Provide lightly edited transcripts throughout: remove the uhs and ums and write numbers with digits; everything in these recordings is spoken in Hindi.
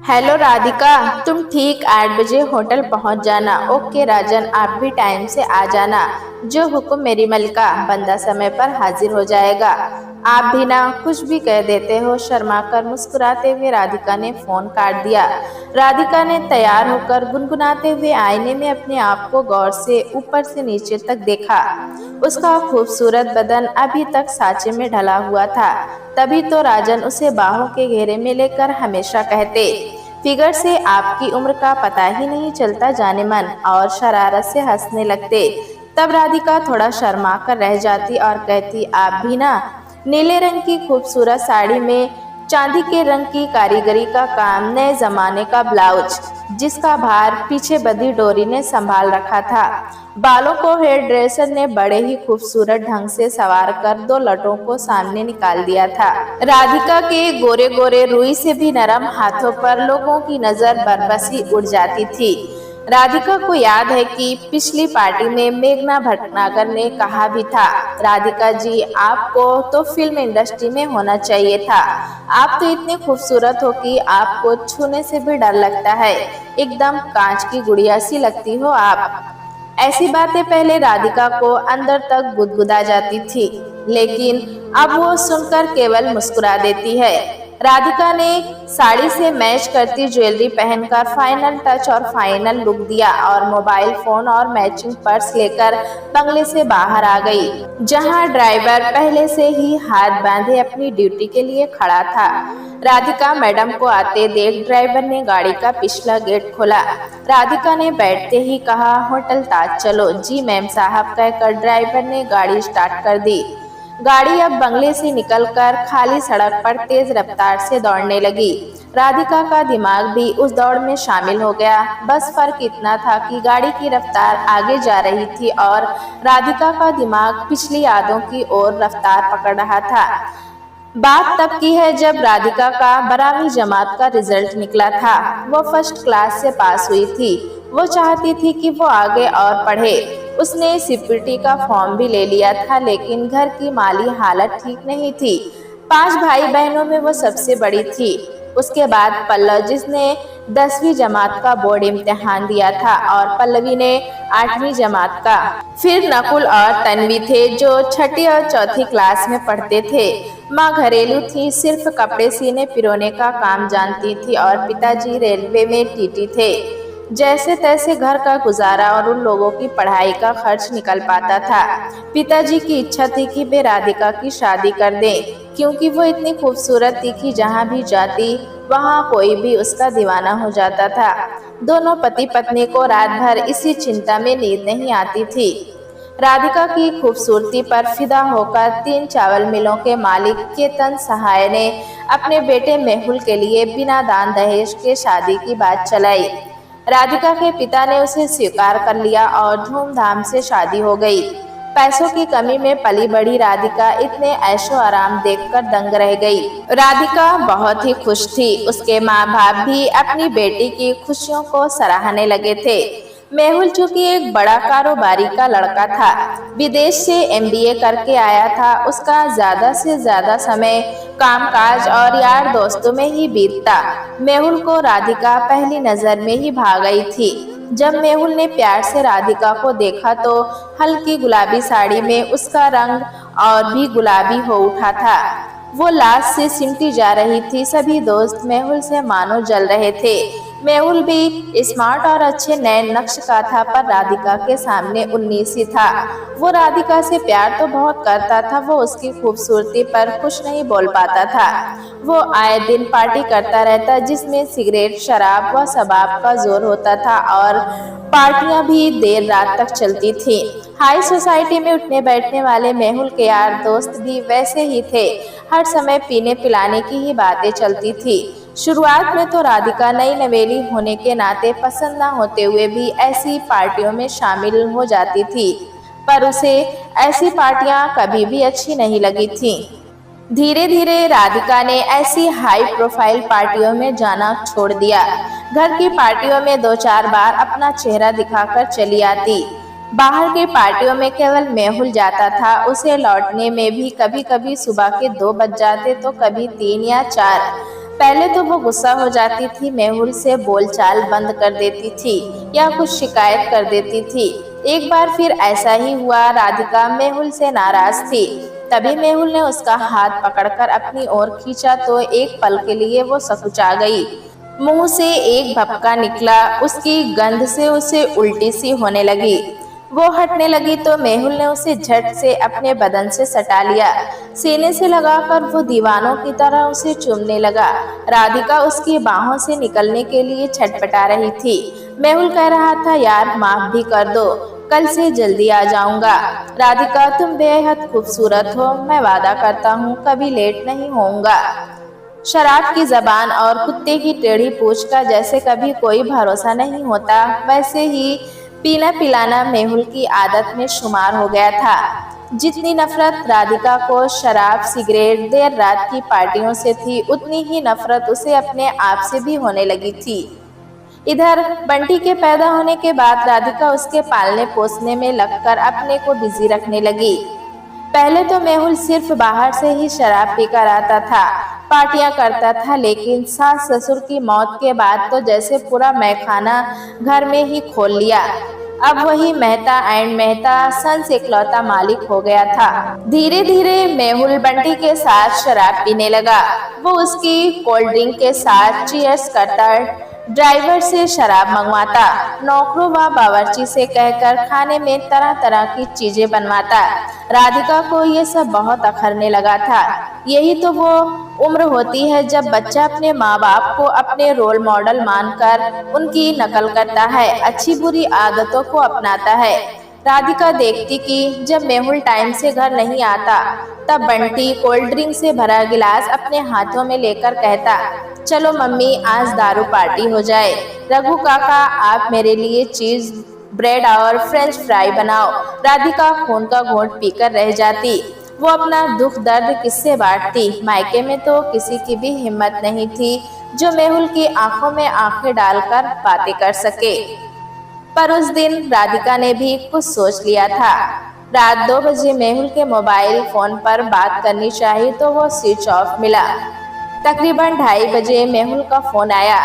हेलो राधिका, तुम ठीक 8 बजे होटल पहुंच जाना। ओके राजन, आप भी टाइम से आ जाना। जो हुक्म मेरी मलिका, बंदा समय पर हाजिर हो जाएगा। आप भी ना कुछ भी कह देते हो। शर्मा कर मुस्कुराते हुए राधिका ने फोन काट दिया। राधिका ने तैयार होकर गुनगुनाते हुए आईने में अपने आप को गौर से ऊपर से नीचे तक देखा। उसका खूबसूरत बदन अभी तक सांचे में ढला हुआ था। तभी तो राजन उसे बाहों के घेरे में लेकर हमेशा कहते, फिगर से आपकी उम्र का पता ही नहीं चलता जाने मन, और शरारत से हंसने लगते। तब राधिका थोड़ा शर्मा कर रह जाती और कहती, आप भी ना। नीले रंग की खूबसूरत साड़ी में चांदी के रंग की कारीगरी का काम, नए जमाने का ब्लाउज जिसका भार पीछे बंधी डोरी ने संभाल रखा था। बालों को हेयर ड्रेसर ने बड़े ही खूबसूरत ढंग से संवार कर दो लटों को सामने निकाल दिया था। राधिका के गोरे गोरे रुई से भी नरम हाथों पर लोगों की नजर बरबसी उड़ जाती थी। राधिका को याद है कि पिछली पार्टी में मेघना भटनागर ने कहा भी था, राधिका जी आपको तो फिल्म इंडस्ट्री में होना चाहिए था। आप तो इतने खूबसूरत हो कि आपको छूने से भी डर लगता है। एकदम कांच की गुड़िया सी लगती हो आप। ऐसी बातें पहले राधिका को अंदर तक गुदगुदा जाती थी, लेकिन अब वो सुनकर केवल मुस्कुरा देती है। राधिका ने साड़ी से मैच करती ज्वेलरी पहनकर फाइनल टच और फाइनल लुक दिया और मोबाइल फोन और मैचिंग पर्स लेकर बंगले से बाहर आ गई, जहां ड्राइवर पहले से ही हाथ बांधे अपनी ड्यूटी के लिए खड़ा था। राधिका मैडम को आते देख ड्राइवर ने गाड़ी का पिछला गेट खोला। राधिका ने बैठते ही कहा, होटल ताज चलो। जी मैम साहब कहकर ड्राइवर ने गाड़ी स्टार्ट कर दी। गाड़ी अब बंगले से निकलकर खाली सड़क पर तेज रफ्तार से दौड़ने लगी। राधिका का दिमाग भी उस दौड़ में शामिल हो गया। बस फर्क इतना था कि गाड़ी की रफ्तार आगे जा रही थी और राधिका का दिमाग पिछली यादों की ओर रफ्तार पकड़ रहा था। बात तब की है जब राधिका का 12वीं जमात का रिजल्ट निकला था। वो फर्स्ट क्लास से पास हुई थी। वो चाहती थी कि वो आगे और पढ़े। उसने सीपीटी का फॉर्म भी ले लिया था, लेकिन घर की माली हालत ठीक नहीं थी। 5 भाई बहनों में वो सबसे बड़ी थी। उसके बाद पल्लव जिसने 10वीं जमात का बोर्ड इम्तिहान दिया था और पल्लवी ने 8वीं जमात का। फिर नकुल और तन्वी थे जो 6ठी और 4थी क्लास में पढ़ते थे। माँ घरेलू थी, सिर्फ कपड़े सीने पिरोने का काम जानती थी और पिताजी रेलवे में टीटी थे। जैसे तैसे घर का गुजारा और उन लोगों की पढ़ाई का खर्च निकल पाता था। पिताजी की इच्छा थी कि वे राधिका की शादी कर दें, क्योंकि वो इतनी खूबसूरत थी कि जहाँ भी जाती वहाँ कोई भी उसका दीवाना हो जाता था। दोनों पति पत्नी को रात भर इसी चिंता में नींद नहीं आती थी। राधिका की खूबसूरती पर फिदा होकर 3 चावल मिलों के मालिक केतन सहाय ने अपने बेटे मेहुल के लिए बिना दान दहेज के शादी की बात चलाई। राधिका के पिता ने उसे स्वीकार कर लिया और धूमधाम से शादी हो गई। पैसों की कमी में पली बड़ी राधिका इतने ऐशो आराम देखकर दंग रह गई। राधिका बहुत ही खुश थी। उसके माँ बाप भी अपनी बेटी की खुशियों को सराहने लगे थे। मेहुल चूंकि एक बड़ा कारोबारी का लड़का था, विदेश से एमबीए करके आया था, उसका ज्यादा से ज्यादा समय कामकाज और यार दोस्तों में ही बीतता। मेहुल को राधिका पहली नजर में ही भा गई थी। जब मेहुल ने प्यार से राधिका को देखा तो हल्की गुलाबी साड़ी में उसका रंग और भी गुलाबी हो उठा था। वो लाश से सिमटी जा रही थी। सभी दोस्त मेहुल से मानो जल रहे थे। मेहुल भी स्मार्ट और अच्छे नए नक्श का था, पर राधिका के सामने 19 ही था। वो राधिका से प्यार तो बहुत करता था, वो उसकी खूबसूरती पर कुछ नहीं बोल पाता था। वो आए दिन पार्टी करता रहता, जिसमें सिगरेट शराब व शबाब का जोर होता था और पार्टियां भी देर रात तक चलती थी। हाई सोसाइटी में उठने बैठने वाले मेहुल के यार दोस्त भी वैसे ही थे। हर समय पीने पिलाने की ही बातें चलती थी। शुरुआत में तो राधिका नई नवेली होने के नाते पसंद न होते हुए भी ऐसी पार्टियों में शामिल हो जाती थी, पर उसे ऐसी पार्टियां कभी भी अच्छी नहीं लगी थीं। धीरे धीरे राधिका ने ऐसी हाई प्रोफाइल पार्टियों में जाना छोड़ दिया। घर की पार्टियों में 2-4 बार अपना चेहरा दिखाकर चली आती। बाहर की पार्टियों में केवल मेहुल जाता था। उसे लौटने में भी कभी कभी सुबह के 2 बज जाते तो कभी 3 या 4। पहले तो वो गुस्सा हो जाती थी, मेहुल से बोलचाल बंद कर देती थी या कुछ शिकायत कर देती थी। एक बार फिर ऐसा ही हुआ, राधिका मेहुल से नाराज थी। तभी मेहुल ने उसका हाथ पकड़कर अपनी ओर खींचा तो एक पल के लिए वो सकुचा गई। मुंह से एक भपका निकला, उसकी गंध से उसे उल्टी सी होने लगी। वो हटने लगी तो मेहुल ने उसे झट से अपने बदन से सटा लिया। सीने से लगाकर वो दीवानों की तरह उसे चूमने लगा। राधिका उसकी बाहों से निकलने के लिए छटपटा रही थी। मेहुल कह रहा था, यार माफ भी कर दो, कल से जल्दी आ जाऊंगा। राधिका, तुम बेहद खूबसूरत हो, मैं वादा करता हूँ कभी लेट नहीं होऊंगा। शराब की जबान और कुत्ते की टेढ़ी पूंछ का जैसे कभी कोई भरोसा नहीं होता, वैसे ही पीना पिलाना मेहुल की आदत में शुमार हो गया था। जितनी नफरत राधिका को शराब, सिगरेट, देर रात की पार्टियों से थी, उतनी ही नफरत उसे अपने आप से भी होने लगी थी। इधर बंटी के पैदा होने के बाद राधिका उसके पालने पोसने में लगकर अपने को बिजी रखने लगी। पहले तो मेहुल सिर्फ बाहर से ही शराब पीकर आता था, पार्टियां करता था, लेकिन सास ससुर की मौत के बाद तो जैसे पूरा मैखाना घर में ही खोल लिया। अब वही मेहता एंड मेहता सन्स इकलौता मालिक हो गया था। धीरे धीरे मेहुल बंटी के साथ शराब पीने लगा। वो उसकी कोल्ड ड्रिंक के साथ चीयर्स करता, ड्राइवर से शराब मंगवाता, नौकरों व बावर्ची से कहकर खाने में तरह तरह की चीजें बनवाता। राधिका को ये सब बहुत अखरने लगा था। यही तो वो उम्र होती है जब बच्चा अपने माँ बाप को अपने रोल मॉडल मानकर उनकी नकल करता है, अच्छी बुरी आदतों को अपनाता है। राधिका देखती कि जब मेहुल टाइम से घर नहीं आता, तब बंटी कोल्ड ड्रिंक से भरा गिलास अपने हाथों में लेकर कहता, चलो मम्मी आज दारू पार्टी हो जाए। रघु काका, आप मेरे लिए चीज ब्रेड और फ्रेंच फ्राई बनाओ। राधिका खून का घोंट पीकर रह जाती। वो अपना दुख दर्द किससे बांटती? मायके में तो किसी की भी हिम्मत नहीं थी जो मेहुल की आंखों में आंखें डालकर बातें कर सके। पर उस दिन राधिका ने भी कुछ सोच लिया था। रात 2 बजे मेहुल के मोबाइल फोन पर बात करनी चाहिए तो वो स्विच ऑफ मिला। तकरीबन 2:30 बजे मेहुल का फोन आया,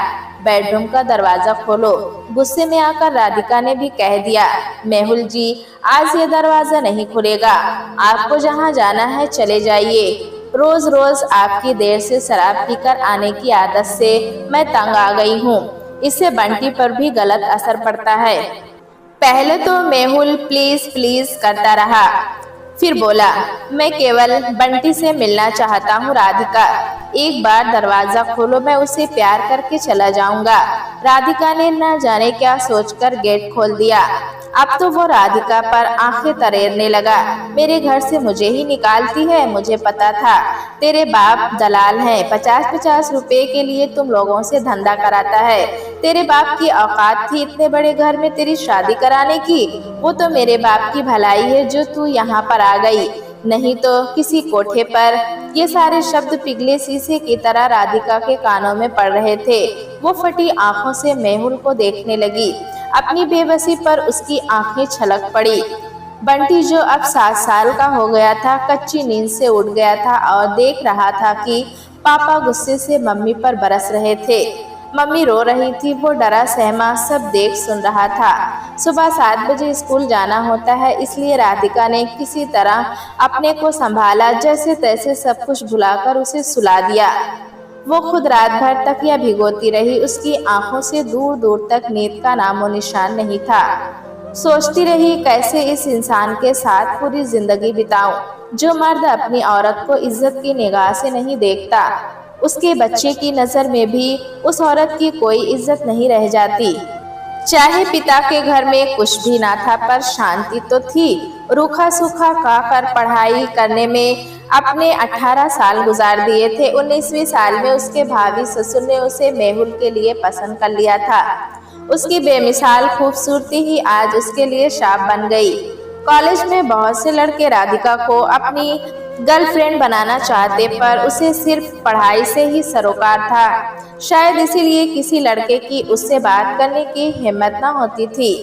बेडरूम का दरवाजा खोलो। गुस्से में आकर राधिका ने भी कह दिया, मेहुल जी आज ये दरवाजा नहीं खुलेगा, आपको जहाँ जाना है चले जाइए। रोज रोज आपकी देर से शराब पीकर आने की आदत से मैं तंग आ गई हूँ। इससे बंटी पर भी गलत असर पड़ता है। पहले तो मेहुल प्लीज प्लीज करता रहा, फिर बोला, मैं केवल बंटी से मिलना चाहता हूँ राधिका, एक बार दरवाजा खोलो, मैं उसे प्यार करके चला जाऊंगा। राधिका ने न जाने क्या सोचकर गेट खोल दिया। अब तो वो राधिका पर आंखें तरेरने लगा। मेरे घर से मुझे ही निकालती है, मुझे पता था तेरे बाप दलाल हैं, 50-50 रुपए के लिए तुम लोगों से धंधा कराता है। तेरे बाप की औकात थी इतने बड़े घर में तेरी शादी कराने की? वो तो मेरे बाप की भलाई है जो तू यहाँ पर आ गई, नहीं तो किसी कोठे पर। ये सारे शब्द पिघले शीशे की तरह राधिका के कानों में पड़ रहे थे। वो फटी आंखों से मेहुल को देखने लगी। अपनी बेबसी पर उसकी आंखें छलक पड़ी। बंटी जो अब 7 साल का हो गया था, कच्ची नींद से उठ गया था और देख रहा था कि पापा गुस्से से मम्मी पर बरस रहे थे। मम्मी रो रही थी, वो डरा सहमा सब देख सुन रहा था। सुबह 7 बजे स्कूल जाना होता है, इसलिए राधिका ने किसी तरह अपने को संभाला, जैसे तैसे सब कुछ भुलाकर उसे सुला दिया। वो खुद रात भर तकिया भिगोती रही, उसकी आंखों से दूर दूर तक नींद का नामो निशान नहीं था। सोचती रही कैसे इस इंसान के साथ पूरी जिंदगी बिताऊं जो मर्द अपनी औरत को इज्जत की निगाह से नहीं देखता। उसके बच्चे की नजर में भी उस औरत की कोई इज्जत नहीं रह जाती। चाहे पिता के घर में कुछ भी ना था, पर शांति तो थी। रूखा सूखा खाकर पढ़ाई करने में अपने 18 साल गुजार दिए थे। 19वीं साल में उसके भाभी ससुर ने उसे मेहुल के लिए पसंद कर लिया था। उसकी बेमिसाल खूबसूरती ही आज उसके लिए शाप बन गई। कॉलेज में बहुत से लड़के राधिका को अपनी गर्लफ्रेंड बनाना चाहते, पर उसे सिर्फ पढ़ाई से ही सरोकार था। शायद इसीलिए किसी लड़के की उससे बात करने की हिम्मत न होती थी।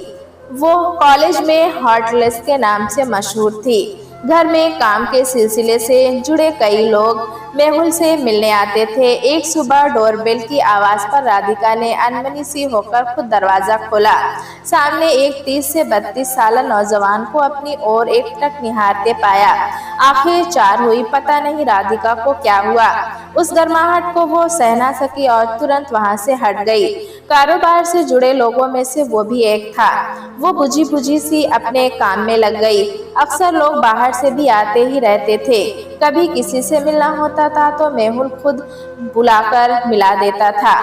वो कॉलेज में हॉट लिस्ट के नाम से मशहूर थी। घर में काम के सिलसिले से जुड़े कई लोग मेहुल से मिलने आते थे। एक सुबह डोरबेल की आवाज पर राधिका ने अनमनी सी होकर खुद दरवाजा खोला। सामने एक 30 से 32 साल नौजवान को अपनी ओर एकटक निहारते पाया। आंखें चार हुई, पता नहीं राधिका को क्या हुआ। उस गर्माहट को वो सह ना सकी और तुरंत वहां से हट गई। कारोबार से जुड़े लोगों में से वो भी एक था। वो बुझी बुझी सी अपने काम में लग गई। अक्सर लोग बाहर से भी आते ही रहते थे। कभी किसी से मिलना होता था तो मेहुल खुद बुलाकर मिला देता था।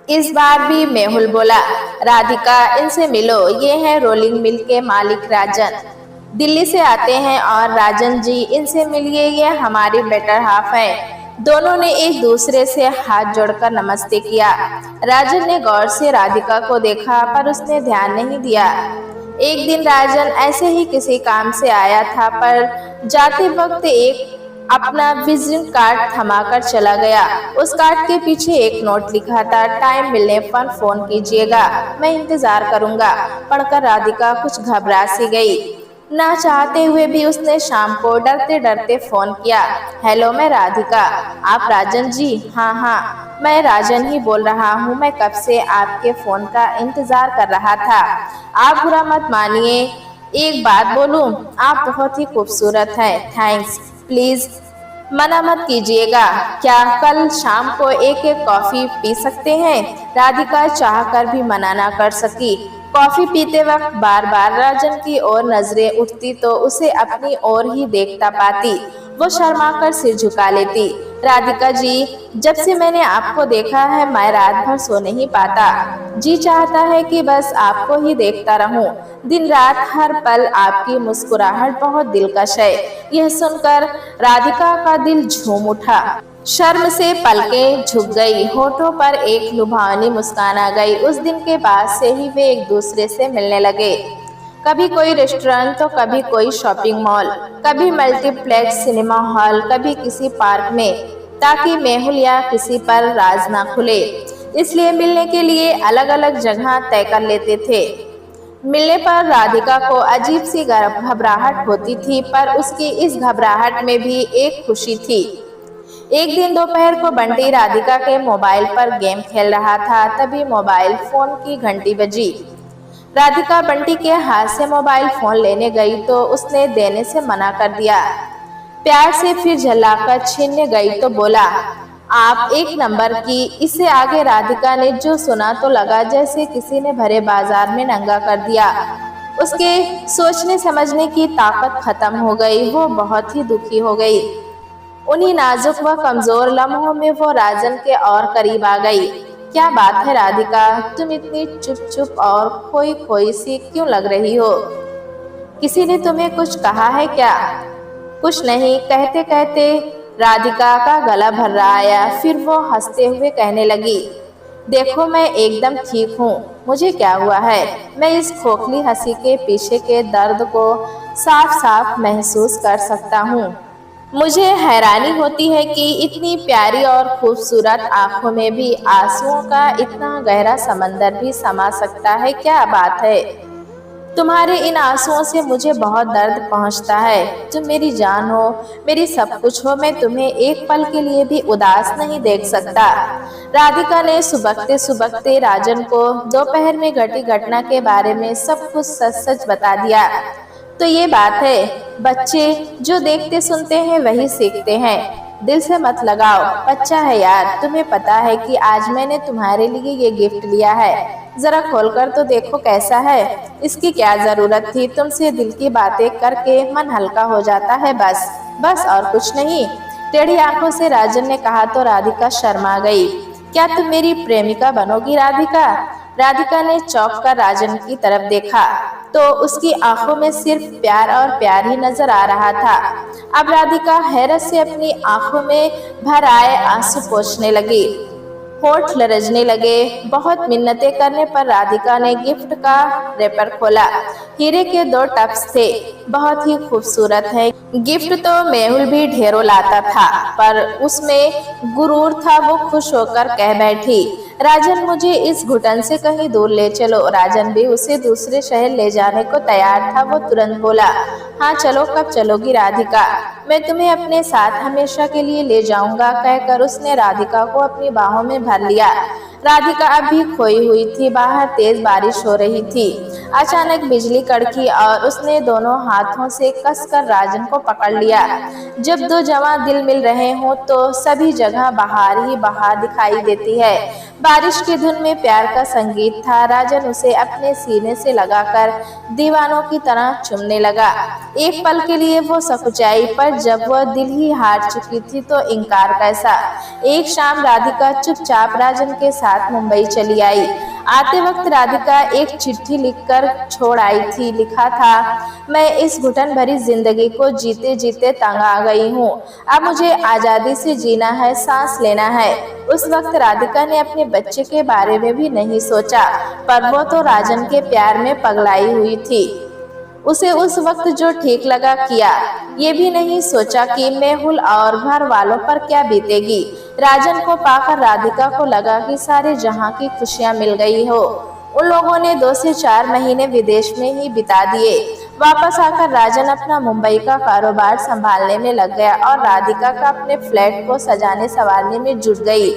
इस बार भी मेहुल बोला, राधिका इनसे मिलो, ये हैं रोलिंग मिल के मालिक राजन, दिल्ली से आते हैं। और राजन जी इनसे मिलिए, ये हमारी बेटर हाफ है। दोनों ने एक दूसरे से हाथ जोड़कर नमस्ते किया। राजन ने गौर से राधिका को देखा पर उसने ध्यान नहीं दिया। एक दिन राजन ऐसे ही किसी काम से आया था, पर जाते वक्त एक अपना विजिटिंग कार्ड थमाकर चला गया। उस कार्ड के पीछे एक नोट लिखा था, टाइम मिलने पर फोन कीजिएगा, मैं इंतजार करूंगा। पढ़कर राधिका कुछ घबरा सी गई। ना चाहते हुए भी उसने शाम को डरते डरते फोन किया। हेलो, मैं राधिका। आप राजन जी? हाँ, मैं राजन ही बोल रहा हूँ। मैं कब से आपके फोन का इंतजार कर रहा था। आप बुरा मत मानिए, एक बात बोलूं, आप बहुत ही खूबसूरत हैं। थैंक्स, प्लीज मना मत कीजिएगा। क्या कल शाम को एक कॉफी पी सकते हैं? राधिका चाहकर भी मना ना कर सकी। कॉफी पीते वक्त बार बार राजन की ओर नजरें उठती तो उसे अपनी ओर ही देखता पाती। वो शर्माकर सिर झुका लेती। राधिका जी, जब से मैंने आपको देखा है मैं रात भर सो नहीं पाता। जी चाहता है कि बस आपको ही देखता रहूं। दिन रात हर पल आपकी मुस्कुराहट बहुत दिलकश है। यह सुनकर राधिका का दिल झूम उठा। शर्म से पलकें झुक गई, होठों पर एक लुभावनी मुस्कान आ गई। उस दिन के बाद से ही वे एक दूसरे से मिलने लगे। कभी कोई रेस्टोरेंट तो कभी कोई शॉपिंग मॉल, कभी मल्टीप्लेक्स सिनेमा हॉल, कभी किसी पार्क में, ताकि मेहुल या किसी पर राज ना खुले। इसलिए मिलने के लिए अलग अलग जगह तय कर लेते थे। मिलने पर राधिका को अजीब सी घबराहट होती थी, पर उसकी इस घबराहट में भी एक खुशी थी। एक दिन दोपहर को बंटी राधिका के मोबाइल पर गेम खेल रहा था, तभी मोबाइल फोन की घंटी बजी। राधिका बंटी के हाथ से मोबाइल फोन लेने गई तो उसने देने से मना कर दिया। प्यार से फिर झल्लाकर छीनने गई तो बोला, आप एक नंबर की। इससे आगे राधिका ने जो सुना तो लगा जैसे किसी ने भरे बाजार में नंगा कर दिया। उसके सोचने समझने की ताकत खत्म हो गई। वो बहुत ही दुखी हो गई। उन्हीं नाजुक व कमजोर लम्हों में वो राजन के और करीब आ गई। क्या बात है राधिका, तुम इतनी चुप चुप और खोई खोई सी क्यों लग रही हो? किसी ने तुम्हें कुछ कहा है क्या? कुछ नहीं, कहते कहते राधिका का गला भर्रा आया। फिर वो हंसते हुए कहने लगी, देखो मैं एकदम ठीक हूँ। मुझे क्या हुआ है? मैं इस खोखली हंसी के पीछे के दर्द को साफ साफ महसूस कर सकता हूँ। मुझे हैरानी होती है कि इतनी प्यारी और खूबसूरत आंखों में भी आंसुओं का इतना गहरा समंदर भी समा सकता है। क्या बात है? तुम्हारे इन आंसुओं से मुझे बहुत दर्द पहुंचता है। तुम मेरी जान हो, मेरी सब कुछ हो। मैं तुम्हें एक पल के लिए भी उदास नहीं देख सकता। राधिका ने सुबकते सुबकते राजन को दोपहर में घटी घटना के बारे में सब कुछ सच सच बता दिया। तो ये बात है, बच्चे जो देखते सुनते हैं वही सीखते हैं। दिल से मत लगाओ, बच्चा है यार। तुम्हें पता है कि आज मैंने तुम्हारे लिए ये गिफ्ट लिया है, जरा खोलकर तो देखो कैसा है। इसकी क्या जरूरत थी? तुमसे दिल की बातें करके मन हल्का हो जाता है, बस बस और कुछ नहीं। टेढ़ी आंखों से राजन ने कहा तो राधिका शर्मा गई। क्या तुम मेरी प्रेमिका बनोगी राधिका? राधिका ने चौंक कर राजन की तरफ देखा तो उसकी आंखों में सिर्फ प्यार और प्यार ही नजर आ रहा था। अब राधिका हैरत से अपनी आंखों में भर आए आंसू पोंछने लगी। होठ लरजने लगे। बहुत मिन्नतें करने पर राधिका ने गिफ्ट का रैपर खोला। हीरे के 2 टप्स थे। बहुत ही खूबसूरत है। गिफ्ट तो मेहुल भी ढेरों लाता था, पर उसमें गुरूर था। वो खुश होकर कह बैठी, राजन मुझे इस घुटन से कहीं दूर ले चलो। राजन भी उसे दूसरे शहर ले जाने को तैयार था। वो तुरंत बोला, हाँ चलो, कब चलोगी राधिका? मैं तुम्हें अपने साथ हमेशा के लिए ले जाऊंगा, कहकर उसने राधिका को अपनी बाहों में भर लिया। राधिका अभी खोई हुई थी। बाहर तेज बारिश हो रही थी। अचानक बिजली कड़की और उसने दोनों हाथों से कसकर राजन को पकड़ लिया। जब दो जवां दिल मिल रहे हों तो सभी जगह बहार ही बहार दिखाई देती है। बारिश की धुन में प्यार का संगीत था। राजन उसे अपने सीने से लगाकर दीवानों की तरह चूमने लगा। एक पल के लिए वो सकुचाई, पर जब वह दिल ही हार चुकी थी तो इनकार कैसा। एक शाम राधिका चुपचाप राजन के साथ मुंबई चली आई। आते वक्त राधिका एक चिट्ठी लिखकर छोड़ आई थी। लिखा था, मैं इस घुटन भरी जिंदगी को जीते जीते तंग आ गई हूँ। अब मुझे आजादी से जीना है, सांस लेना है। उस वक्त राधिका ने अपने बच्चे के बारे में भी नहीं सोचा, पर वो तो राजन के प्यार में पगलाई हुई थी। उसे उस वक्त जो ठीक लगा किया। ये भी नहीं सोचा कि मेहुल और घर वालों पर क्या बीतेगी। राजन को पाकर राधिका को लगा कि सारे जहां की खुशियां मिल गई हो। उन लोगों ने 2 से 4 महीने विदेश में ही बिता दिए। वापस आकर राजन अपना मुंबई का कारोबार संभालने में लग गया और राधिका का अपने फ्लैट को सजाने संवारने में जुट गई।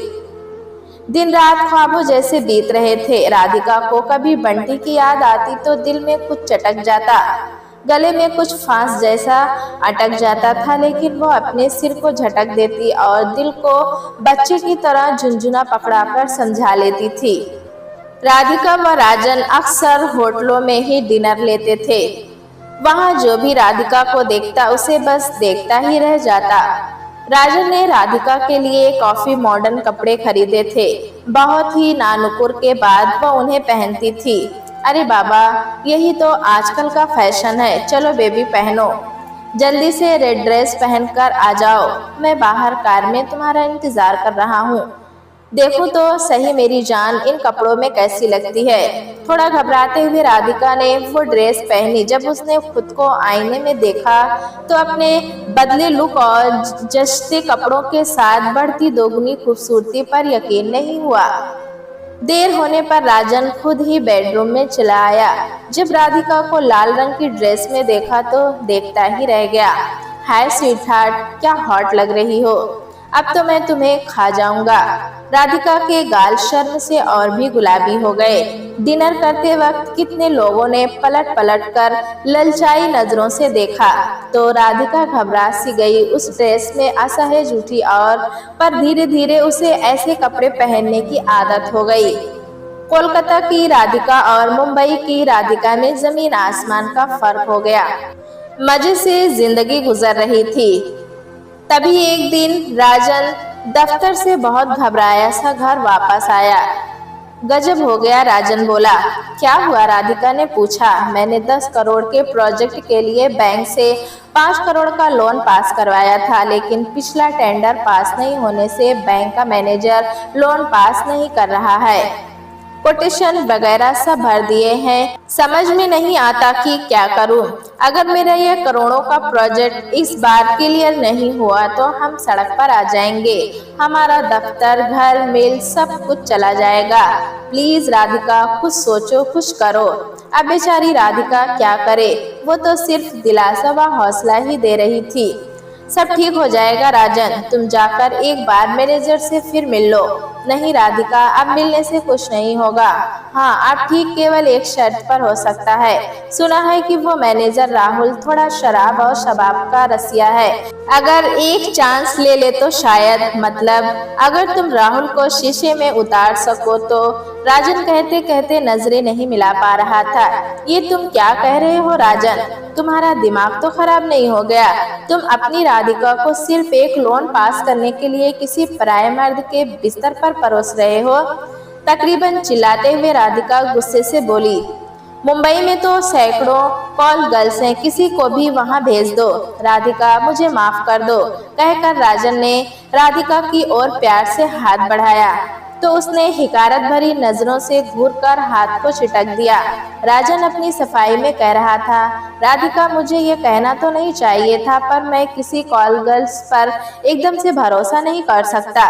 दिन रात ख्वाबों जैसे बीत रहे थे। राधिका को कभी बंटी की याद आती तो दिल में कुछ चटक जाता, गले में कुछ फांस जैसा अटक जाता था, लेकिन वो अपने सिर को झटक देती और दिल को बच्चे की तरह झुनझुना पकड़ाकर समझा लेती थी। राधिका व राजन अक्सर होटलों में ही डिनर लेते थे। वहां जो भी राधिका को देखता उसे बस देखता ही रह जाता। राजन ने राधिका के लिए काफी मॉडर्न कपड़े खरीदे थे। बहुत ही नानुकुर के बाद वह उन्हें पहनती थी। अरे बाबा, यही तो आजकल का फैशन है, चलो बेबी पहनो। जल्दी से रेड ड्रेस पहनकर आ जाओ, मैं बाहर कार में तुम्हारा इंतजार कर रहा हूँ। देखो तो सही मेरी जान, इन कपड़ों में कैसी लगती है। थोड़ा घबराते हुए राधिका ने वो ड्रेस पहनी। जब उसने खुद को आईने में देखा तो अपने बदले लुक और जचते कपड़ों के साथ बढ़ती दोगुनी खूबसूरती पर यकीन नहीं हुआ। देर होने पर राजन खुद ही बेडरूम में चला आया। जब राधिका को लाल रंग की ड्रेस में देखा तो देखता ही रह गया। हाय स्वीटहार्ट, क्या हॉट लग रही हो, अब तो मैं तुम्हें खा जाऊंगा। राधिका के गाल शर्म से और भी गुलाबी हो गए। डिनर करते वक्त कितने लोगों ने पलट पलट कर ललचाई नजरों से देखा तो राधिका घबरा सी गई। उस ड्रेस में असहज उठी और पर धीरे धीरे उसे ऐसे कपड़े पहनने की आदत हो गई। कोलकाता की राधिका और मुंबई की राधिका में जमीन आसमान का फर्क हो गया। मजे से जिंदगी गुजर रही थी। तभी एक दिन राजन दफ्तर से बहुत घबराया सा घर वापस आया। गजब हो गया, राजन बोला। क्या हुआ, राधिका ने पूछा। मैंने 10 करोड़ के प्रोजेक्ट के लिए बैंक से 5 करोड़ का लोन पास करवाया था, लेकिन पिछला टेंडर पास नहीं होने से बैंक का मैनेजर लोन पास नहीं कर रहा है। कोटेशन वगैरह सब भर दिए हैं, समझ में नहीं आता कि क्या करूं। अगर मेरा यह करोड़ों का प्रोजेक्ट इस बार क्लियर नहीं हुआ तो हम सड़क पर आ जाएंगे। हमारा दफ्तर, घर, मिल सब कुछ चला जाएगा। प्लीज राधिका, कुछ सोचो, कुछ करो। अब बेचारी राधिका क्या करे, वो तो सिर्फ दिलासा व हौसला ही दे रही थी। सब ठीक हो जाएगा राजन, तुम जाकर एक बार मैनेजर से फिर मिल लो। नहीं राधिका, अब मिलने से कुछ नहीं होगा। हाँ, अब ठीक केवल एक शर्त पर हो सकता है। सुना है कि वो मैनेजर राहुल थोड़ा शराब और शबाब का रसिया है। अगर एक चांस ले ले तो शायद, मतलब अगर तुम राहुल को शीशे में उतार सको तो। राजन कहते कहते नजरें नहीं मिला पा रहा था। ये तुम क्या कह रहे हो राजन, तुम्हारा दिमाग तो खराब नहीं हो गया? तुम अपनी राधिका को सिर्फ एक लोन पास करने के लिए किसी पराये मर्द के बिस्तर पर परोस रहे हो? तकरीबन चिल्लाते हुए राधिका गुस्से से बोली। मुंबई में तो सैकड़ों कॉल गर्ल्स हैं, किसी को भी वहां भेज दो। राधिका, मुझे माफ कर दो, कहकर राजन ने राधिका की ओर प्यार से हाथ बढ़ाया। तो उसने हिकारत भरी नजरों से घूरकर हाथ को चिटक दिया। राजन अपनी सफाई में कह रहा था, राधिका मुझे ये कहना तो नहीं चाहिए था, पर मैं किसी कॉल गर्ल्स पर एकदम से भरोसा नहीं कर सकता।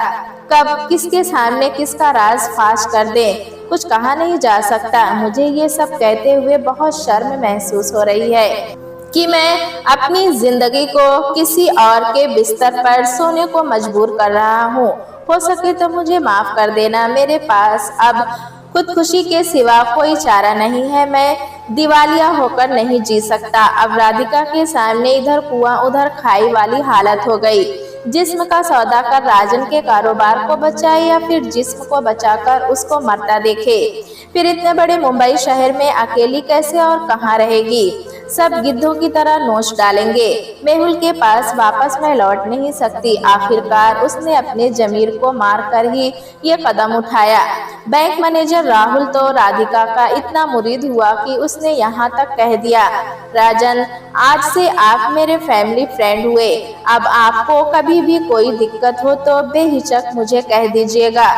कब किसके सामने किसका राज फाश कर दे कुछ कहा नहीं जा सकता। मुझे ये सब कहते हुए बहुत शर्म महसूस हो रही है कि मैं अपनी जिंदगी को किसी और के बिस्तर पर सोने को मजबूर कर रहा हूँ। हो सके तो मुझे माफ कर देना। मेरे पास अब खुदकुशी के सिवा कोई चारा नहीं है। मैं दिवालिया होकर नहीं जी सकता। अब राधिका के सामने इधर कुआं उधर खाई वाली हालत हो गई। जिस्म का सौदा कर राजन के कारोबार को बचाए या फिर जिस्म को बचाकर उसको मरता देखे। फिर इतने बड़े मुंबई शहर में अकेली कैसे और कहाँ रहेगी। सब गिद्धों की तरह नोच डालेंगे। मेहुल के पास वापस मैं लौट नहीं सकती। आखिरकार उसने अपने जमीर को मार कर ही ये कदम उठाया। बैंक मैनेजर राहुल तो राधिका का इतना मुरीद हुआ कि उसने यहाँ तक कह दिया, राजन आज से आप मेरे फैमिली फ्रेंड हुए। अब आपको कभी भी कोई दिक्कत हो तो बेहिचक मुझे कह दीजिएगा।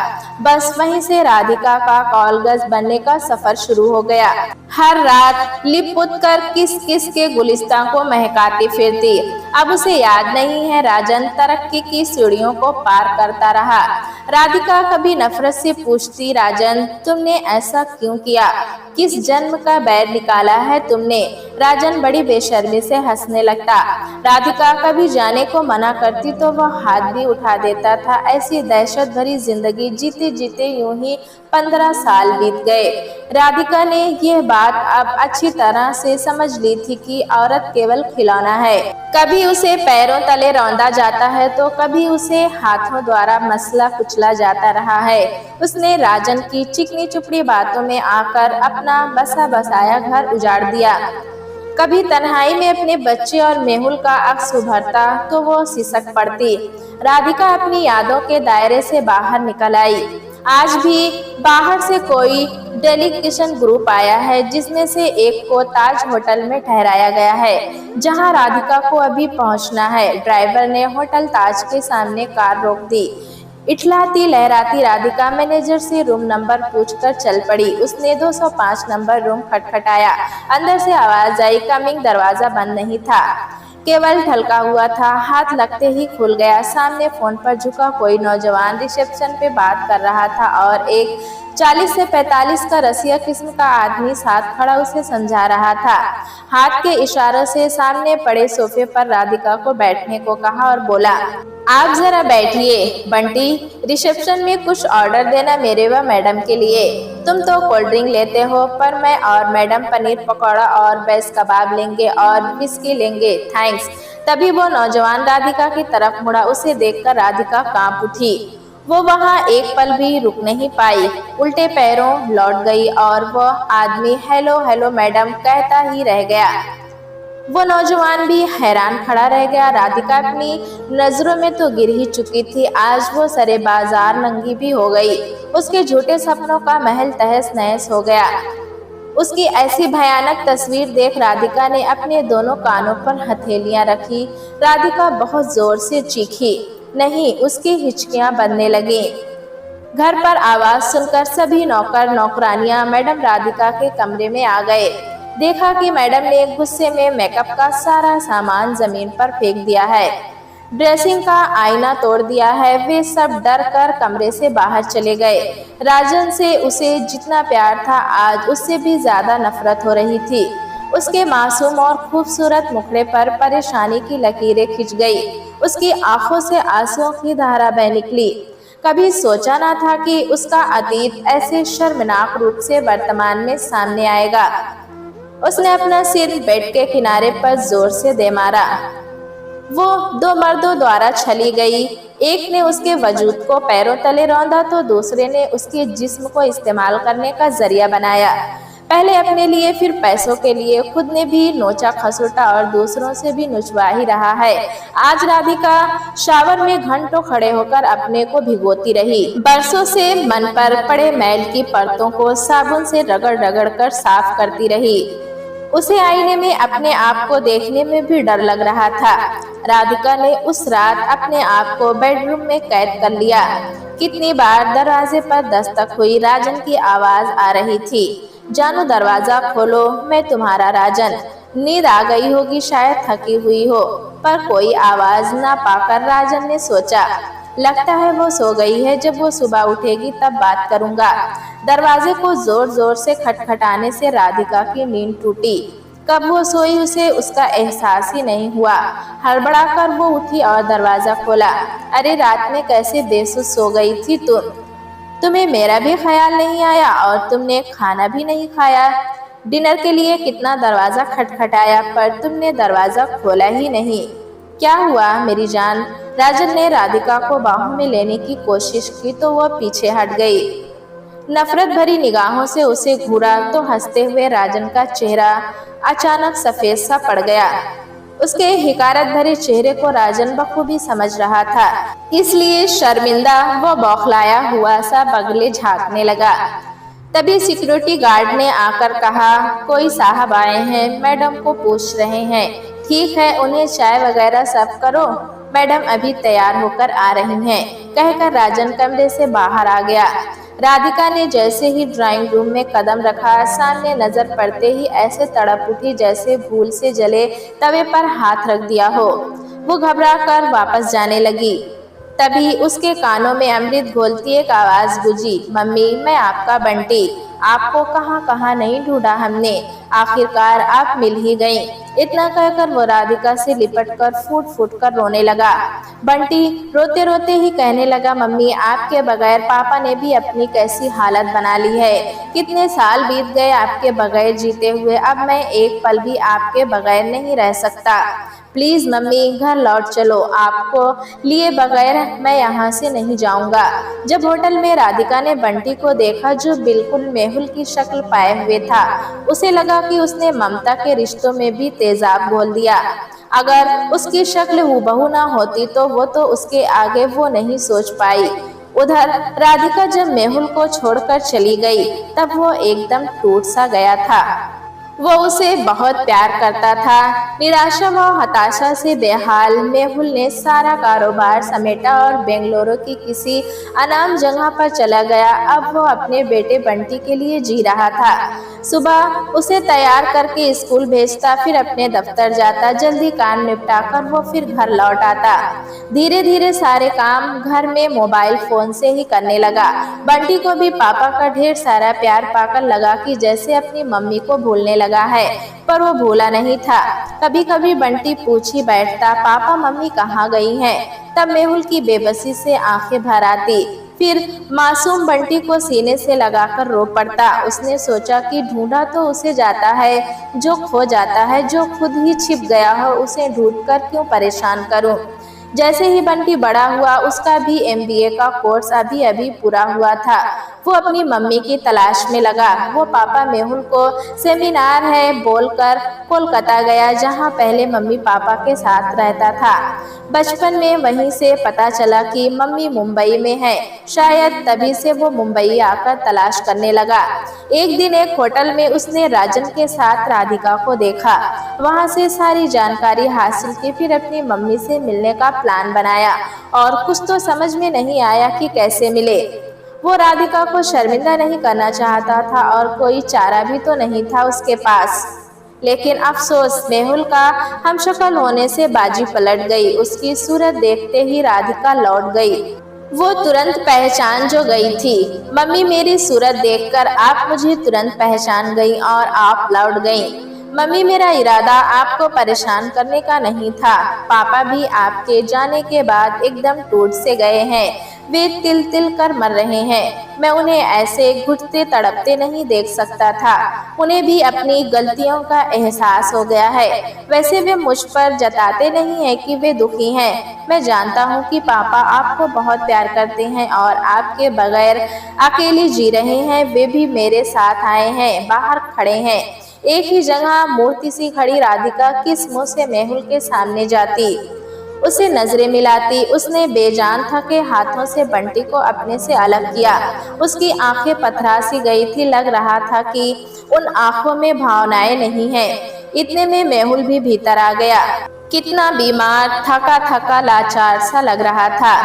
बस वहीं से राधिका का कॉलगर्ल बनने का सफर शुरू हो गया। हर रात लिप पुत कर किस किस के गुलिस्तान को महकाती फिरती। अब उसे याद नहीं है राजन तरक्की की सीढ़ियों को पार करता रहा। राधिका कभी नफरत से पूछती, राजन तुमने ऐसा क्यों किया, किस जन्म का बैर निकाला है तुमने। राजन बड़ी बेशर्मी से हंसने लगता। राधिका कभी जाने को मना करती तो वह हाथ भी उठा देता था। ऐसी दहशत भरी जिंदगी जीते जीते यूं ही 15 साल बीत गए। राधिका ने यह बात अब अच्छी तरह से समझ ली थी कि औरत केवल खिलौना है। कभी उसे पैरों तले रौंदा जाता है तो कभी उसे हाथों द्वारा मसला कुचला जाता रहा है। उसने राजन की चिकनी चुपड़ी बातों में आकर अपना बसा बसाया घर उजाड़ दिया। कभी तन्हाई में अपने बच्चे और मेहुल का अक्स उभरता तो वो सिसक पड़ती। राधिका अपनी यादों के दायरे से बाहर निकल आई। आज भी बाहर से कोई डेलीगेशन ग्रुप आया है, जिसमें से एक को ताज होटल में ठहराया गया है, जहां राधिका को अभी पहुंचना है। ड्राइवर ने होटल ताज के सामने कार रोक दी। इठलाती लहराती राधिका मैनेजर से रूम नंबर पूछकर चल पड़ी। उसने 205 नंबर रूम खटखटाया। अंदर से आवाज आई, कमिंग। दरवाजा बंद नहीं था, केवल ढलका हुआ था। हाथ लगते ही खुल गया। सामने फोन पर झुका कोई नौजवान रिसेप्शन पे बात कर रहा था और एक 40 से 45 का रसिया किस्म का आदमी साथ खड़ा उसे समझा रहा था। हाथ के इशारों से सामने पड़े सोफे पर राधिका को बैठने को कहा और बोला, आप जरा बैठिए। बंटी, रिसेप्शन में कुछ ऑर्डर देना मेरे व मैडम के लिए। तुम तो कोल्ड ड्रिंक लेते हो, पर मैं और मैडम पनीर पकौड़ा और बेस कबाब लेंगे और विस्की लेंगे, थैंक्स। तभी वो नौजवान राधिका की तरफ मुड़ा। उसे देखकर राधिका कांप उठी। वो वहाँ एक पल भी रुक नहीं पाई, उल्टे पैरों लौट गई और वह आदमी हेलो हेलो मैडम कहता ही रह गया। वो नौजवान भी हैरान खड़ा रह गया। राधिका अपनी नजरों में तो गिर ही चुकी थी, आज वो सरे बाजार नंगी भी हो गई। उसके झूठे सपनों का महल तहस नहस हो गया। उसकी ऐसी भयानक तस्वीर देख राधिका ने अपने दोनों कानों पर हथेलियां रखी। राधिका बहुत जोर से चीखी। नहीं, उसकी हिचकियां बंधने लगी। घर पर आवाज सुनकर सभी नौकर नौकरानियां मैडम राधिका के कमरे में आ गए। देखा कि मैडम ने गुस्से में मेकअप का सारा सामान जमीन पर फेंक दिया है, ड्रेसिंग का आईना तोड़ दिया है। वे सब डर कर कमरे से बाहर चले गए। राजन से उसे जितना प्यार था, आज उससे भी ज्यादा नफरत हो रही थी। उसके मासूम और खूबसूरत मुखड़े पर परेशानी की लकीरें खिंच गई। उसकी आंखों से आंसुओं की धारा बह निकली। कभी सोचा ना था कि उसका अतीत ऐसे शर्मनाक रूप से वर्तमान में सामने आएगा। उसने अपना सिर बेड के किनारे पर जोर से दे मारा। वो दो मर्दों द्वारा छली गई। एक ने उसके वजूद को पैरों तले रौंदा तो दूसरे ने उसके जिस्म को इस्तेमाल करने का जरिया बनाया। पहले अपने लिए, फिर पैसों के लिए। खुद ने भी नोचा खसोटा और दूसरों से भी नुचवा ही रहा है। आज राधिका शावर में घंटों खड़े होकर अपने को भिगोती रही। बरसों से मन पर पड़े मैल की परतों को साबुन से रगड़ रगड़ कर साफ करती रही। उसे आईने में अपने आप को देखने में भी डर लग रहा था। राधिका ने उस रात अपने आप को बेडरूम में कैद कर लिया। कितनी बार दरवाजे पर दस्तक हुई, राजन की आवाज आ रही थी, जानू दरवाजा खोलो, मैं तुम्हारा राजन। नींद आ गई होगी, शायद थकी हुई हो। पर कोई आवाज ना पाकर राजन ने सोचा, लगता है वो सो गई है, जब वो सुबह उठेगी तब बात करूंगा। दरवाजे को जोर जोर से खटखटाने से राधिका की नींद टूटी। कब वो सोई उसे उसका एहसास ही नहीं हुआ। हड़बड़ा कर वो उठी और दरवाजा खोला। अरे रात में कैसे बेसुध सो गई थी तुम? तुम्हें मेरा भी ख्याल नहीं आया और तुमने खाना भी नहीं खाया। डिनर के लिए कितना दरवाजा खटखटाया पर तुमने दरवाजा खोला ही नहीं। क्या हुआ मेरी जान? राजन ने राधिका को बाहों में लेने की कोशिश की तो वह पीछे हट गई। नफरत भरी निगाहों से उसे घूरा तो हंसते हुए राजन का चेहरा अचानक सफेद सा पड़ गया। उसके हिकारत भरे चेहरे को राजन बखूबी समझ रहा था, इसलिए शर्मिंदा व बौखलाया हुआ सा बगले झांकने लगा। तभी सिक्योरिटी गार्ड ने आकर कहा, कोई साहब आए हैं, मैडम को पूछ रहे हैं। ठीक है, उन्हें चाय वगैरह सर्व करो, मैडम अभी तैयार होकर आ रही हैं, कहकर राजन कमरे से बाहर आ गया। राधिका ने जैसे ही ड्राइंग रूम में कदम रखा, सामने नजर पड़ते ही ऐसे तड़प उठी जैसे भूल से जले तवे पर हाथ रख दिया हो। वो घबरा कर वापस जाने लगी। तभी उसके कानों में अमृत घोलती एक आवाज गूंजी, मम्मी मैं आपका बंटी, आपको कहाँ कहाँ नहीं ढूंढा हमने, आखिरकार आप मिल ही गईं। इतना कहकर वो राधिका से लिपटकर फूट फूट कर रोने लगा। बंटी रोते रोते ही कहने लगा, मम्मी आपके बगैर पापा ने भी अपनी कैसी हालत बना ली है। कितने साल बीत गए आपके बगैर जीते हुए, अब मैं एक पल भी आपके बगैर नहीं रह सकता। प्लीज मम्मी घर लौट चलो, आपको लिए बगैर मैं यहाँ से नहीं जाऊंगा। जब होटल में राधिका ने बंटी को देखा जो बिल्कुल मेहुल की शक्ल पाए हुए था, उसे लगा कि उसने ममता के रिश्तों में भी तेजाब घोल दिया। अगर उसकी शक्ल हूबहू ना होती तो उसके आगे वो नहीं सोच पाई। उधर राधिका जब मेहुल को छोड़कर चली गई तब वो एकदम टूट सा गया था। वो उसे बहुत प्यार करता था। निराशा व हताशा से बेहाल मेहुल ने सारा कारोबार समेटा और बेंगलुरु की किसी अनाम जगह पर चला गया। अब वो अपने बेटे बंटी के लिए जी रहा था। सुबह उसे तैयार करके स्कूल भेजता, फिर अपने दफ्तर जाता, जल्दी काम निपटाकर वो फिर घर लौट आता। धीरे धीरे सारे काम घर में मोबाइल फोन से ही करने लगा। बंटी को भी पापा का ढेर सारा प्यार पाकर लगा कि जैसे अपनी मम्मी को भूलने लगा है, पर वो भूला नहीं था। कभी कभी बंटी पूछ ही बैठता, पापा मम्मी कहाँ गई हैं? तब मेहुल की बेबसी से आंखें भर आती। फिर मासूम बंटी को सीने से लगाकर रो पड़ता। उसने सोचा कि ढूंढा तो उसे जाता है जो खो जाता है, जो खुद ही छिप गया हो उसे ढूंढकर क्यों परेशान करूं। जैसे ही बंटी बड़ा हुआ उसका भी MBA का कोर्स अभी अभी पूरा हुआ था। वो अपनी मम्मी की तलाश में लगा। वो पापा मेहुल को सेमिनार है बोलकर कोलकाता गया, जहाँ पहले मम्मी पापा के साथ रहता था। बचपन में वहीं से पता चला कि मम्मी मुंबई में है, शायद तभी से वो मुंबई आकर तलाश करने लगा। एक दिन एक होटल में उसने राजन के साथ राधिका को देखा। वहां से सारी जानकारी हासिल की, फिर अपनी मम्मी से मिलने का प्लान बनाया और कुछ तो समझ में नहीं आया कि कैसे मिले। वो राधिका को शर्मिंदा नहीं करना चाहता था और कोई चारा भी तो नहीं था उसके पास। लेकिन अफसोस मेहुल का हमशक्ल होने से बाजी पलट गई। उसकी सूरत देखते ही राधिका लौट गई। वो तुरंत पहचान जो गई थी, मम्मी मेरी सूरत देखकर आप मुझे तुरंत पहचान गई और आप लौट गईं। मम्मी मेरा इरादा आपको परेशान करने का नहीं था। पापा भी आपके जाने के बाद एकदम टूट से गए हैं। वे तिल तिल कर मर रहे हैं। मैं उन्हें ऐसे घुटते तड़पते नहीं देख सकता था। उन्हें भी अपनी गलतियों का एहसास हो गया है। वैसे वे मुझ पर जताते नहीं हैं कि वे दुखी हैं। मैं जानता हूँ कि पापा आपको बहुत प्यार करते हैं और आपके बगैर अकेले जी रहे हैं। वे भी मेरे साथ आए हैं, बाहर खड़े हैं। एक ही जगह मूर्ति सी खड़ी राधिका किस मुंह से मेहुल के सामने जाती। उसे नजरें मिलाती। उसने बेजान थके हाथों से बंटी को अपने से अलग किया। उसकी आंखें पथरा सी गई थी, लग रहा था कि उन आंखों में भावनाएं नहीं है। इतने में मेहुल भी भीतर आ गया। कितना बीमार, थका थका, लाचार सा लग रहा था।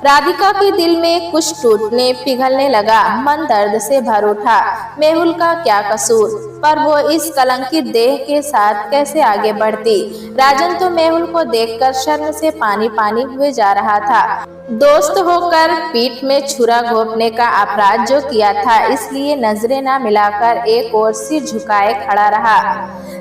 राधिका के दिल में कुछ टूटने पिघलने लगा। मन दर्द से भर उठा। मेहुल का क्या कसूर, पर वो इस कलंकित देह के साथ कैसे आगे बढ़ती। राजन तो मेहुल को देखकर शर्म से पानी पानी हुए जा रहा था। दोस्त होकर पीठ में छुरा घोंपने का अपराध जो किया था, इसलिए नजरें न मिलाकर एक ओर सिर झुकाए खड़ा रहा।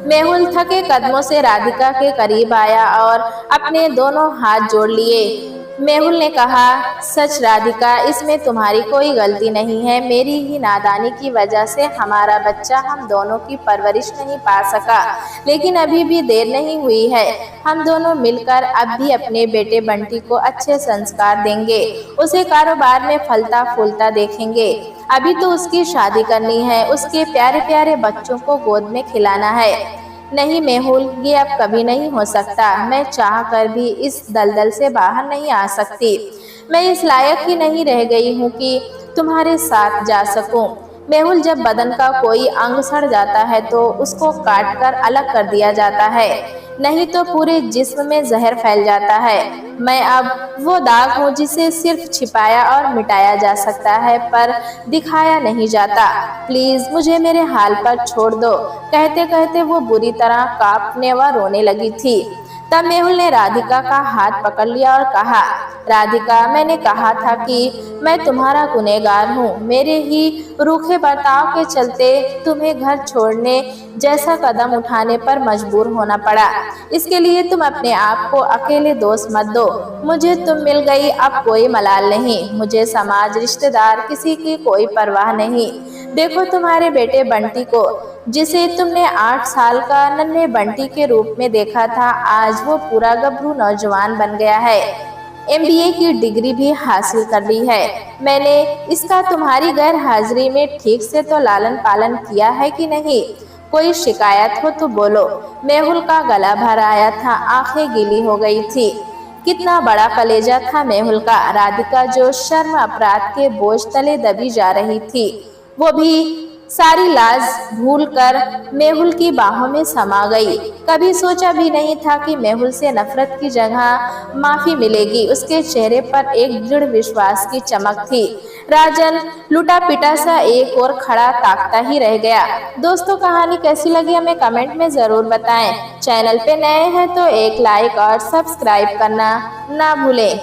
मेहुल थके कदमों से राधिका के करीब आया और अपने दोनों हाथ जोड़ लिए। मेहुल ने कहा, सच राधिका, इसमें तुम्हारी कोई गलती नहीं है। मेरी ही नादानी की वजह से हमारा बच्चा हम दोनों की परवरिश नहीं पा सका। लेकिन अभी भी देर नहीं हुई है। हम दोनों मिलकर अब भी अपने बेटे बंटी को अच्छे संस्कार देंगे। उसे कारोबार में फलता फूलता देखेंगे। अभी तो उसकी शादी करनी है, उसके प्यारे प्यारे बच्चों को गोद में खिलाना है। नहीं मेहुल, ये अब कभी नहीं हो सकता। मैं चाह कर भी इस दलदल से बाहर नहीं आ सकती। मैं इस लायक ही नहीं रह गई हूँ कि तुम्हारे साथ जा सकूं। मेहुल, जब बदन का कोई अंग सड़ जाता है तो उसको काट कर अलग कर दिया जाता है, नहीं तो पूरे जिस्म में जहर फैल जाता है। मैं अब वो दाग हूँ जिसे सिर्फ छिपाया और मिटाया जा सकता है, पर दिखाया नहीं जाता। प्लीज मुझे मेरे हाल पर छोड़ दो। कहते कहते वो बुरी तरह कांपने व रोने लगी थी। तब मेहुल ने राधिका का हाथ पकड़ लिया और कहा, राधिका, मैंने कहा था कि मैं तुम्हारा गुनहगार हूँ। मेरे ही रूखे बर्ताव के चलते तुम्हें घर छोड़ने जैसा कदम उठाने पर मजबूर होना पड़ा। इसके लिए तुम अपने आप को अकेले दोष मत दो। मुझे तुम मिल गई, अब कोई मलाल नहीं। मुझे समाज, रिश्तेदार, किसी की कोई परवाह नहीं। देखो तुम्हारे बेटे बंटी को, जिसे तुमने 8 साल का नन्हे बंटी के रूप में देखा था, आज वो पूरा गभरू नौजवान बन गया है। MBA की डिग्री भी हासिल कर ली है। मैंने इसका तुम्हारी गैर हाजिरी में ठीक से तो लालन पालन किया है कि नहीं? कोई शिकायत हो तो बोलो। मेहुल का गला भर आया था, आंखें गीली हो गई थी। कितना बड़ा कलेजा था मेहुल का। राधिका जो शर्म अपराध के बोझ तले दबी जा रही थी, वो भी सारी लाज भूलकर मेहुल की बाहों में समा गई। कभी सोचा भी नहीं था कि मेहुल से नफरत की जगह माफी मिलेगी। उसके चेहरे पर एक दृढ़ विश्वास की चमक थी। राजन लुटा पिटा सा एक और खड़ा ताकता ही रह गया। दोस्तों, कहानी कैसी लगी हमें कमेंट में जरूर बताएं। चैनल पे नए हैं तो एक लाइक और सब्सक्राइब करना ना भूलें।